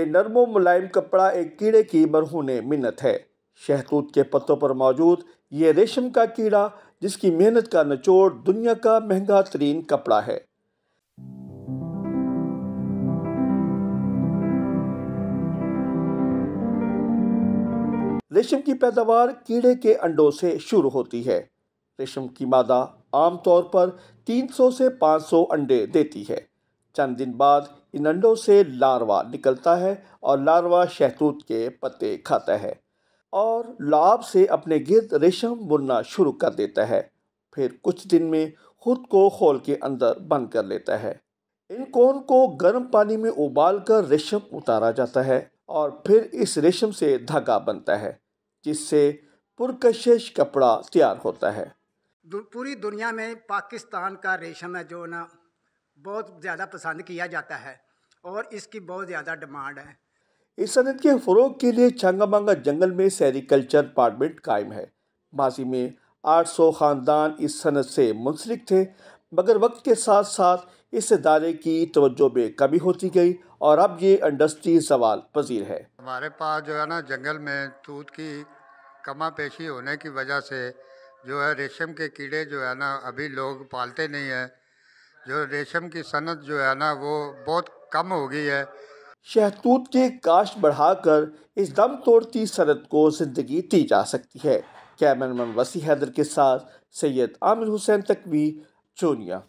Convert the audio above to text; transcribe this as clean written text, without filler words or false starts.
नरम व मुलायम कपड़ा एक कीड़े की मरहून मिन्नत है। शहतूत के पत्तों पर मौजूद ये रेशम का कीड़ा, जिसकी मेहनत का निचोड़ दुनिया का महंगा तरीन कपड़ा है। रेशम की पैदावार कीड़े के अंडों से शुरू होती है। रेशम की मादा आमतौर पर 300 से 500 अंडे देती है। चंद दिन बाद इन अंडों से लार्वा निकलता है और लार्वा शहतूत के पत्ते खाता है और लार्व से अपने गिर्द रेशम बुनना शुरू कर देता है। फिर कुछ दिन में खुद को खोल के अंदर बंद कर लेता है। इन कोन को गर्म पानी में उबाल कर रेशम उतारा जाता है और फिर इस रेशम से धागा बनता है, जिससे पुरकशिश कपड़ा तैयार होता है। पूरी दुनिया में पाकिस्तान का रेशम है जो ना बहुत ज़्यादा पसंद किया जाता है और इसकी बहुत ज़्यादा डिमांड है। इस सनत के फ़रोग के लिए चंगामांगा जंगल में सेरिकल्चर डिपार्टमेंट कायम है। माजी में 800 ख़ानदान इस सनत से मुंसलिक थे, मगर वक्त के साथ साथ इस इदारे की तवज्जो में कमी होती गई और अब ये इंडस्ट्री ज़वाल पजीर है। हमारे पास जो है ना जंगल में तूत की कमा पेशी होने की वजह से जो है रेशम के कीड़े जो है ना अभी लोग पालते नहीं हैं। जो रेशम की सनत जो है ना वो बहुत कम हो गई है। शहतूत के काश्त बढ़ाकर इस दम तोड़ती सनत को जिंदगी दी जा सकती है। कैमरामैन वसी हैदर के साथ सैयद आमिर हुसैन तकवी, चोनिया।